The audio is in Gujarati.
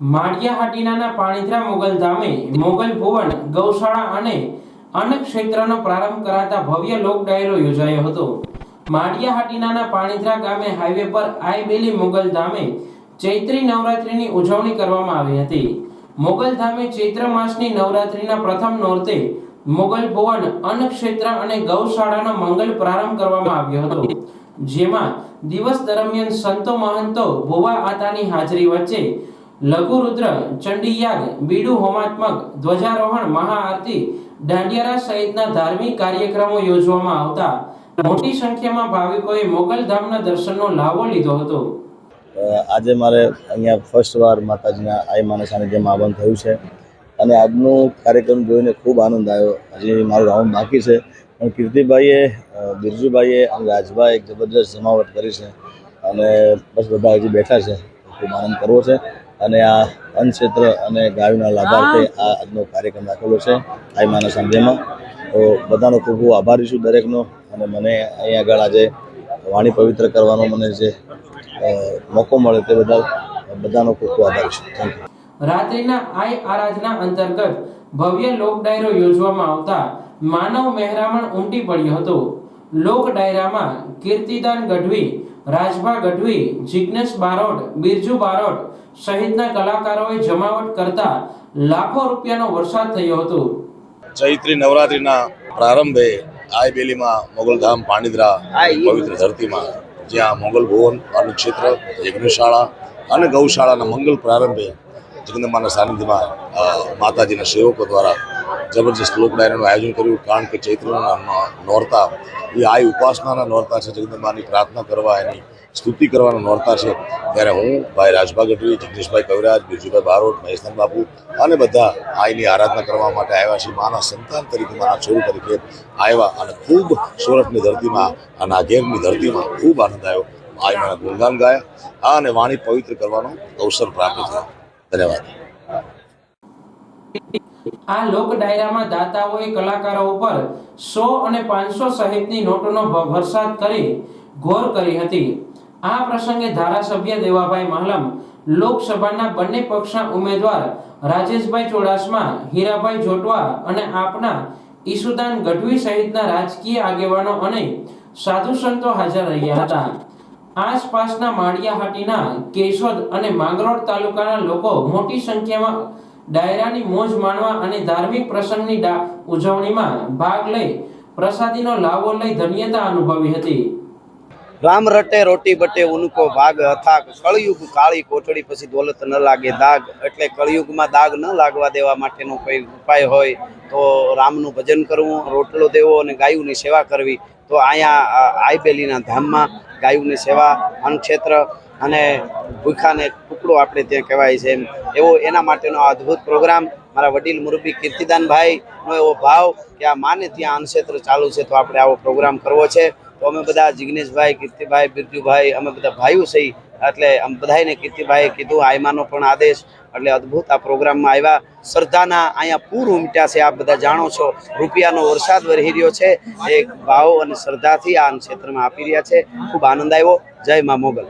માળિયાહાટીના પાણીધરા મોગલ ધામે મોગલ ભુવન ગૌશાળા અને અન્ન ક્ષેત્રનો પ્રારંભ કરાતા ભવ્ય લોક ડાયરો યોજાયો હતો। માળિયાહાટીના પાણીધરા ગામે હાઈવે પર આઈબેલી મોગલ ધામે ચૈત્રી નવરાત્રિની ઉજવણી કરવામાં આવી હતી। મોગલ ધામે ચૈત્ર માસની નવરાત્રિના પ્રથમ નોરતે મોગલ ભુવન અન્ન ક્ષેત્ર અને ગૌશાળાનો મંગલ પ્રારંભ કરવામાં આવ્યો હતો, જેમાં દિવસ દરમિયાન સંતો મહંતો ભુવા આતાની હાજરી વચ્ચે લઘુ રુદ્ર ચંડીયાગ બીડુ હોમાત્મક ધ્વજારોહણ મહાઆરતી દાંડિયારા સહિતના ધાર્મિક કાર્યક્રમો યોજવામાં આવતા મોટી સંખ્યામાં ભાવિકોએ મોગલ ધામના દર્શનનો લાવો લીધો હતો। આજે મારે અહીંયા ફર્સ્ટ વાર માતાજીના આઈ માના સાનિધ્યમાં આગમન થયું છે અને આજનો કાર્યક્રમ જોઈને ખૂબ આનંદ આવ્યો। હજી મારું રાઉન્ડ બાકી છે, પણ કીર્તિભાઈએ, બિરજુભાઈએ અને રાજભાઈ એક જબરદસ્ત જમાવટ કરી છે અને બસ બધા હજી બેઠા છે। ખૂબ આનંદ કરવો છે અને આ અન્ન ક્ષેત્ર અને ગાયોના લાભાર્થે આ આજનો કાર્યક્રમ રાખેલો છે આઈ માના સાનિધ્યમાં। તો બધાનો ખૂબ ખૂબ આભારી છું દરેકનો, અને મને અહીંયા આગળ આજે વાણી પવિત્ર કરવાનો મને જે મોકો મળે તે બદલ બધાનો ખૂબ ખૂબ આભારી છું। Thank you. રાત્રિના આઈ આરાધના અંતર્ગત ભવ્ય લોક ડાયરો યોજવામાં આવતા માનવ મહેરામણ ઉમટી પડ્યો હતો। લોક ડાયરામાં કીર્તિદાન ગઢવી, રાજભા ગઢવી, જિગ્નેશ બારોટ, બિરજુ બારોટ સહિતના કલાકારોએ જમાવટ કરતા લાખો રૂપિયાનો વરસાદ થયો હતો। ચૈત્રી નવરાત્રિના પ્રારંભે આઈબેલીમાં મોગલધામ પાણીધરા પવિત્ર ધરતીમાં જ્યાં મોગલ ભુવન અન્ન ક્ષેત્ર, યજ્ઞશાળા અને ગૌશાળાના મંગલ પ્રારંભે જગદંબાના સાનિધ્યમાં માતાજીના સેવકો દ્વારા જબરજસ્ત લોક ડાયરાનું આયોજન કર્યું। કારણ કે ચૈત્રના નોરતા એ આઈ ઉપાસનાના નોરતા છે, જગદંબાની પ્રાર્થના કરવા, એની સ્તુતિ કરવાના નોરતા છે। ત્યારે હું ભાઈ રાજભા ગઢવી, જગદીશભાઈ કવિરાજ, બિરજુભાઈ બારોટ, મહેશનાથ બાપુ અને બધા આઈની આરાધના કરવા માટે આવ્યા છીએ। માના સંતાન તરીકે, માના છોરું તરીકે આવ્યા અને ખૂબ સોરઠની ધરતીમાં અને નાગેરની ધરતીમાં ખૂબ આનંદ આવ્યો। આઈ માના ગુણગાન ગાયા અને વાણી પવિત્ર કરવાનો અવસર પ્રાપ્ત થયો। ધન્યવાદ। આ લોક ડાયરામાં દાતાઓએ કલાકારો ઉપર 100 અને 500 સહિતની નોટોનો વરસાદ કરી ઘોર કરી હતી। આ પ્રસંગે ધારાસભ્ય દેવાભાઈ માલમ, લોકસભાના બંને પક્ષના ઉમેદવાર રાજેશભાઈ ચોડાસમા, હીરાભાઈ જોટવા અને આપના ઈસુદાન ગઢવી સહિતના રાજકીય આગેવાનો અને સાધુ સંતો હાજર રહ્યા હતા। આસપાસના માળિયાહાટીના, કેશોદ અને માંગરોળ તાલુકાના લોકો મોટી સંખ્યામાં ડાયરાની મોજ માણવા અને ધાર્મિક પ્રસંગની ઉજવણીમાં ભાગ લઈ પ્રસાદીનો લાવો લઈ ધન્યતા અનુભવી હતી। રામ રટે રોટી બટે ઉનકો ભાગ અથાક, કળયુગ કાળી કોટડી પછી દોલત ન લાગે દાગ। એટલે કળયુગમાં દાગ ન લાગવા દેવા માટેનો કોઈ ઉપાય હોય તો રામનું ભજન કરવું, રોટલો દેવો અને ગાયોની સેવા કરવી। તો અહીંયા આઈબેલીના ધામમાં ગાયોની સેવા, અન્ન ક્ષેત્ર અને ભૂખાને ટુકડો આપણે ત્યાં કહેવાય છે એવો એના માટેનો આ અદ્ભુત પ્રોગ્રામ મારા વડીલ મુરબ્બી કીર્તિદાનભાઈનો એવો ભાવ કે આ માને ત્યાં અન્ન ક્ષેત્ર ચાલુ છે તો આપણે આવો પ્રોગ્રામ કરવો છે। તો અમે બધા જિગ્નેશભાઈ, કીર્તિભાઈ, બિરજુભાઈ અમે બધા ભાઈઓ છીએ, એટલે અમે બધાને કીર્તિભાઈએ કીધું આઈમાનો પણ આદેશ, એટલે અદ્ભુત આ પ્રોગ્રામમાં આવ્યા। શ્રદ્ધાના અહીંયા પૂર ઉમટ્યા છે, આપ બધા જાણો છો, રૂપિયાનો વરસાદ વરસી રહ્યો છે, એક ભાવ અને શ્રદ્ધાથી આ ક્ષેત્રમાં આપી રહ્યા છે। ખૂબ આનંદ આવ્યો। જય મા મોગલ।